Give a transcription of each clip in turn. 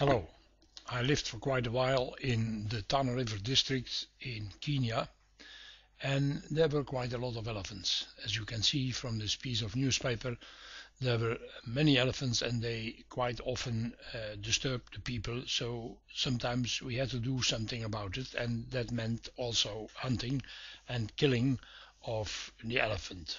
Hello, I lived for quite a while in the Tana River district in Kenya, and there were quite a lot of elephants. As you can see from this piece of newspaper, there were many elephants and they quite often disturbed the people, so sometimes we had to do something about it, and that meant also hunting and killing of the elephant.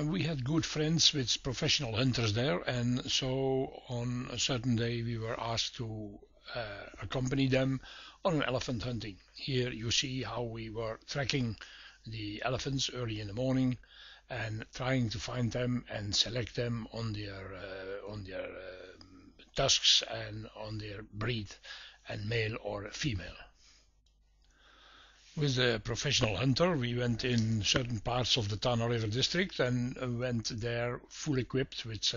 We had good friends with professional hunters there, and so on a certain day we were asked to accompany them on an elephant hunting. Here you see how we were tracking the elephants early in the morning and trying to find them and select them on their tusks and on their breed and male or female. With a professional hunter, we went in certain parts of the Tana River district and went there full equipped with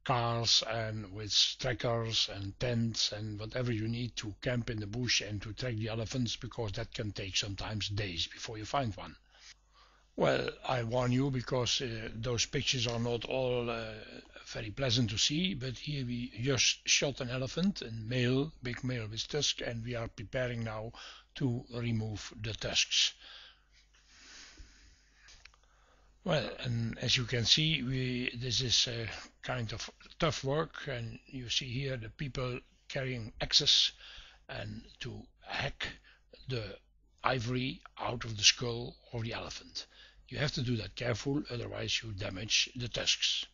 cars and with trackers and tents and whatever you need to camp in the bush and to track the elephants, because that can take sometimes days before you find one. Well, I warn you, because those pictures are not all very pleasant to see, but here we just shot an elephant, a male, big male with tusk, and we are preparing now to remove the tusks. Well, and as you can see, this is kind of tough work, and you see here the people carrying axes and to hack the ivory out of the skull of the elephant. You have to do that careful, otherwise you damage the tusks.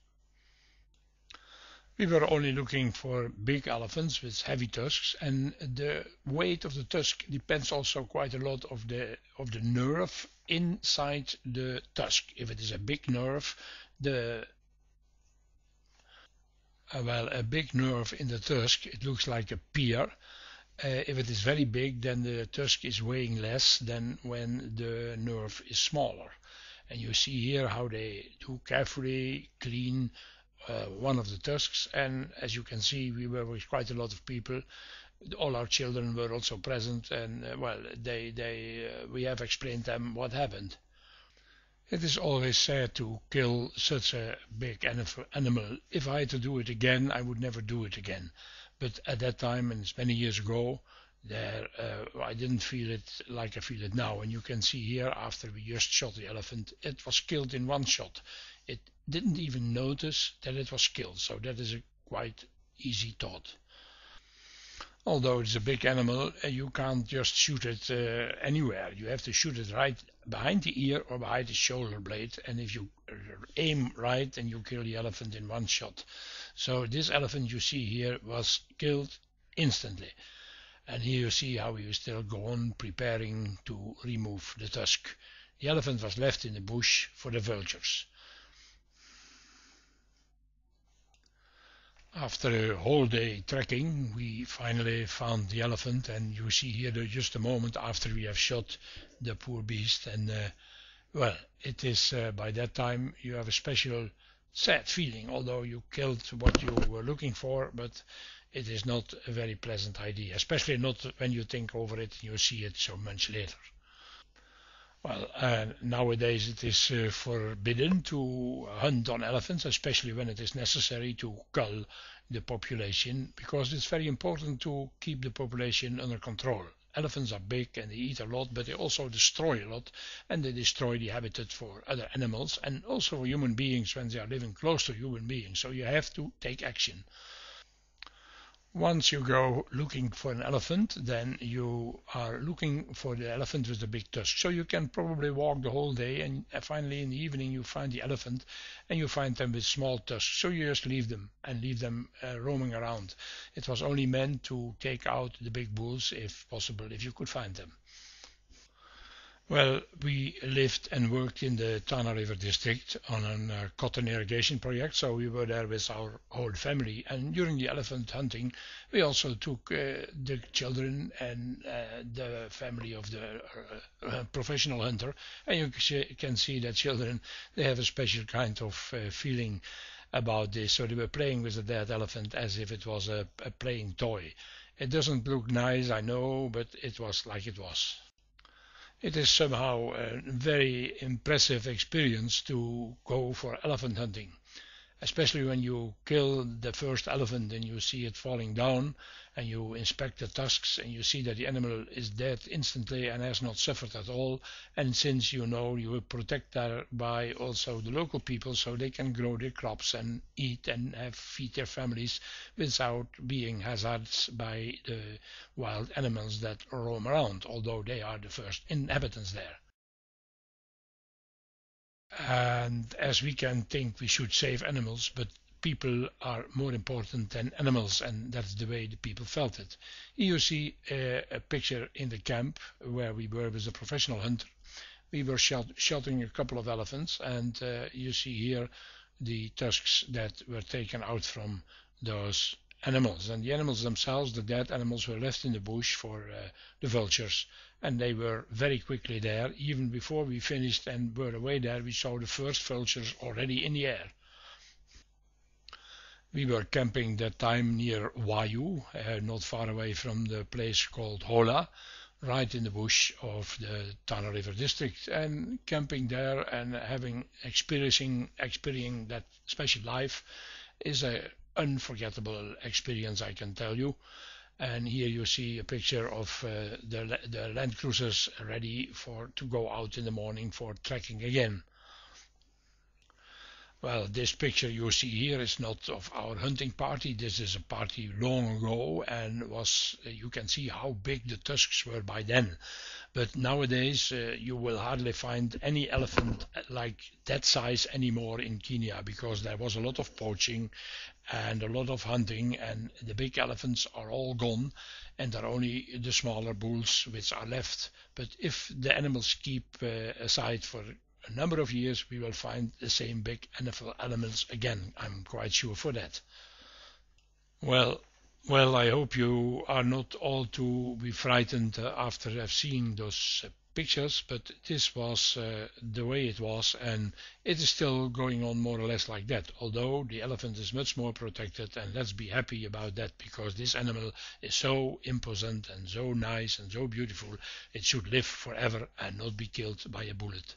We were only looking for big elephants with heavy tusks, and the weight of the tusk depends also quite a lot of the nerve inside the tusk. If it is a big nerve, a big nerve in the tusk, it looks like a pear. If it is very big, then the tusk is weighing less than when the nerve is smaller. And you see here how they do carefully clean one of the tusks, and as you can see, we were with quite a lot of people. All our children were also present, and we have explained them what happened. It is always sad to kill such a big animal. If I had to do it again, I would never do it again. But at that time, and it's many years ago, I didn't feel it like I feel it now. And you can see here, after we just shot the elephant, it was killed in one shot. It didn't even notice that it was killed, so that is a quite easy thought. Although it's a big animal, you can't just shoot it anywhere. You have to shoot it right behind the ear or behind the shoulder blade, and if you aim right, then you kill the elephant in one shot. So this elephant you see here was killed instantly. And here you see how he was still going, preparing to remove the tusk. The elephant was left in the bush for the vultures. After a whole day trekking, we finally found the elephant, and you see here just a moment after we have shot the poor beast. And well, it is by that time you have a special sad feeling, although you killed what you were looking for, but it is not a very pleasant idea, especially not when you think over it and you see it so much later. Well, nowadays it is forbidden to hunt on elephants, especially when it is necessary to cull the population, because it's very important to keep the population under control. Elephants are big and they eat a lot, but they also destroy a lot, and they destroy the habitat for other animals and also for human beings when they are living close to human beings. So you have to take action. Once you go looking for an elephant, then you are looking for the elephant with the big tusk. So you can probably walk the whole day, and finally in the evening you find the elephant, and you find them with small tusks. So you just leave them roaming around. It was only meant to take out the big bulls if possible, if you could find them. Well, we lived and worked in the Tana River district on a cotton irrigation project, so we were there with our whole family. And during the elephant hunting, we also took the children and the family of the professional hunter. And you can see that children, they have a special kind of feeling about this. So they were playing with the dead elephant as if it was a playing toy. It doesn't look nice, I know, but it was like it was. It is somehow a very impressive experience to go for elephant hunting. especially when you kill the first elephant and you see it falling down and you inspect the tusks and you see that the animal is dead instantly and has not suffered at all. And since you know you will protect that by also the local people so they can grow their crops and eat and feed their families without being hazards by the wild animals that roam around, although they are the first inhabitants there. And as we can think we should save animals, but people are more important than animals, and that's the way the people felt it. Here you see a picture in the camp where we were with a professional hunter. We were shooting a couple of elephants, and you see here the tusks that were taken out from those animals. And the animals themselves, the dead animals, were left in the bush for the vultures, and they were very quickly there. Even before we finished and were away there, we saw the first vultures already in the air. We were camping that time near Wayu, not far away from the place called Hola, right in the bush of the Tana River district, and camping there and experiencing that special life is a unforgettable experience, I can tell you. And here you see a picture of the land cruisers ready to go out in the morning for trekking again. Well, this picture you see here is not of our hunting party. This is a party long ago, and you can see how big the tusks were by then. But nowadays you will hardly find any elephant like that size anymore in Kenya, because there was a lot of poaching and a lot of hunting, and the big elephants are all gone, and there are only the smaller bulls which are left. But if the animals keep aside for a number of years, we will find the same big animals again. I'm quite sure for that. Well, I hope you are not all too be frightened after have seen those pictures, but this was the way it was, and it is still going on more or less like that. Although the elephant is much more protected, and let's be happy about that, because this animal is so imposant and so nice and so beautiful. It should live forever and not be killed by a bullet.